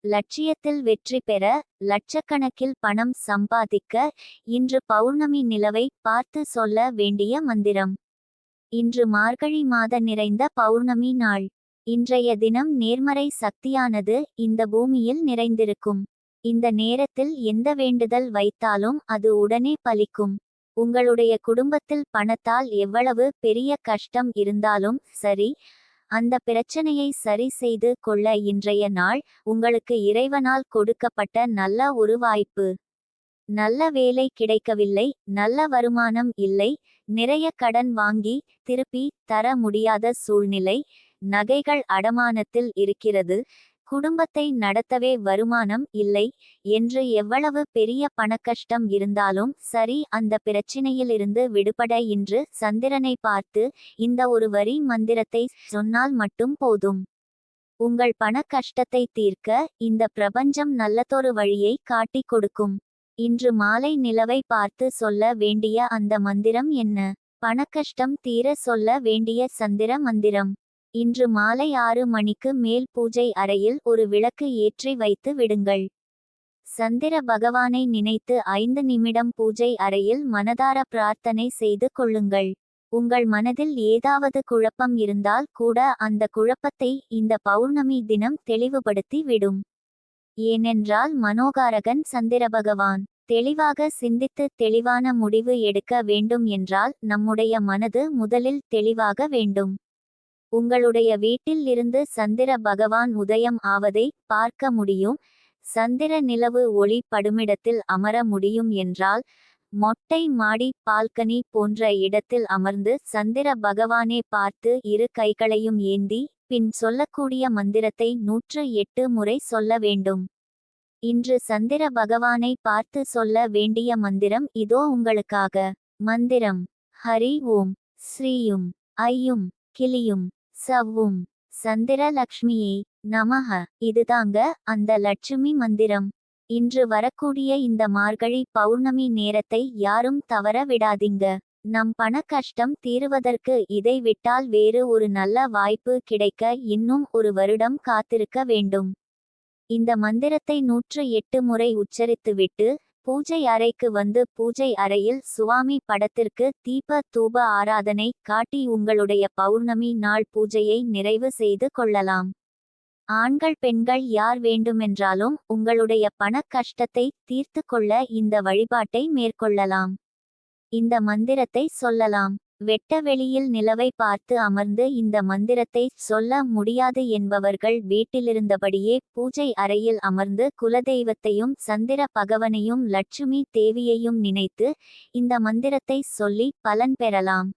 லட்சியத்தில் வெற்றி பெற, லட்சக்கணக்கில் பணம் சம்பாதிக்க இன்று பௌர்ணமி நிலவை பார்த்து சொல்ல வேண்டிய மந்திரம். இன்று மார்கழி மாத நிறைந்த பௌர்ணமி நாள். இன்றைய தினம் நேர்மறை சக்தியானது இந்த பூமியில் நிறைந்திருக்கும். இந்த நேரத்தில் எந்த வேண்டுதல் வைத்தாலும் அது உடனே பலிக்கும். உங்களுடைய குடும்பத்தில் பணத்தால் எவ்வளவு பெரிய கஷ்டம் இருந்தாலும் சரி, அந்த பிரச்சனையை சரி செய்து கொள்ள இன்றைய நாள் உங்களுக்கு இறைவனால் கொடுக்கப்பட்ட நல்ல ஒரு வாய்ப்பு. நல்ல வேலை கிடைக்கவில்லை, நல்ல வருமானம் இல்லை, நிறைய கடன் வாங்கி திருப்பி தர முடியாத சூழ்நிலை, நகைகள் அடமானத்தில் இருக்கிறது, குடும்பத்தை நடத்தவே வருமானம் இல்லை என்று எவ்வளவு பெரிய பணக்கஷ்டம் இருந்தாலும் சரி, அந்த பிரச்சினையிலிருந்து விடுபட இன்று சந்திரனை பார்த்து இந்த ஒரு வரி மந்திரத்தை சொன்னால் மட்டும் போதும். உங்கள் பண கஷ்டத்தை தீர்க்க இந்த பிரபஞ்சம் நல்லதொரு வழியை காட்டிக் கொடுக்கும். இன்று மாலை நிலவை பார்த்து சொல்ல வேண்டிய அந்த மந்திரம் என்ன? பணக்கஷ்டம் தீர சொல்ல வேண்டிய சந்திர மந்திரம். இன்று மாலை 6 மணிக்கு மேல் பூஜை அறையில் ஒரு விளக்கு ஏற்றி வைத்து விடுங்கள். சந்திர பகவானை நினைத்து 5 நிமிடம் பூஜை அறையில் மனதார பிரார்த்தனை செய்து கொள்ளுங்கள். உங்கள் மனதில் ஏதாவது குழப்பம் இருந்தால் கூட அந்த குழப்பத்தை இந்த பௌர்ணமி தினம் தெளிவுபடுத்தி விடும். ஏனென்றால் மனோகாரகன் சந்திரபகவான். தெளிவாக சிந்தித்து தெளிவான முடிவு எடுக்க வேண்டும் என்றால் நம்முடைய மனது முதலில் தெளிவாக வேண்டும். உங்களுடைய வீட்டில் இருந்து சந்திர பகவான் உதயம் ஆவதை பார்க்க முடியும். சந்திர நிலவு ஒளி படுமிடத்தில் அமர முடியும் என்றால் மொட்டை மாடி, பால்கனி போன்ற இடத்தில் அமர்ந்து சந்திர பகவானே பார்த்து 2 கைகளையும் ஏந்தி பின் சொல்லக்கூடிய மந்திரத்தை 108 முறை சொல்ல வேண்டும். இன்று சந்திர பகவானை பார்த்து சொல்ல வேண்டிய மந்திரம் இதோ உங்களுக்காக. மந்திரம்: ஹரி ஓம் ஸ்ரீயும் ஐயும் கிளியும் சவ்வும் சந்திர லக்ஷ்மியே நமஹ. இதுதாங்க அந்த லட்சுமி மந்திரம். இன்று வரக்கூடிய இந்த மார்கழி பௌர்ணமி நேரத்தை யாரும் தவற விடாதீங்க. நம் பண கஷ்டம் தீருவதற்கு இதை விட்டால் வேறு ஒரு நல்ல வாய்ப்பு கிடைக்க இன்னும் ஒரு வருடம் காத்திருக்க வேண்டும். இந்த மந்திரத்தை 108 முறை உச்சரித்துவிட்டு பூஜை அறைக்கு வந்து பூஜை அறையில் சுவாமி படத்திற்கு தீப தூப ஆராதனை காட்டி உங்களுடைய பௌர்ணமி நாள் பூஜையை நிறைவு செய்து கொள்ளலாம். ஆண்கள் பெண்கள் யார் வேண்டுமென்றாலும் உங்களுடைய பண கஷ்டத்தை தீர்த்து கொள்ள இந்த வழிபாட்டை மேற்கொள்ளலாம். இந்த மந்திரத்தை சொல்லலாம். வெட்ட வெளியில் நிலவை பார்த்து அமர்ந்து இந்த மந்திரத்தை சொல்ல முடியாது என்பவர்கள் வீட்டிலிருந்தபடியே பூஜை அறையில் அமர்ந்து குலதெய்வத்தையும் சந்திர பகவனையும் லட்சுமி தேவியையும் நினைத்து இந்த மந்திரத்தை சொல்லி பலன் பெறலாம்.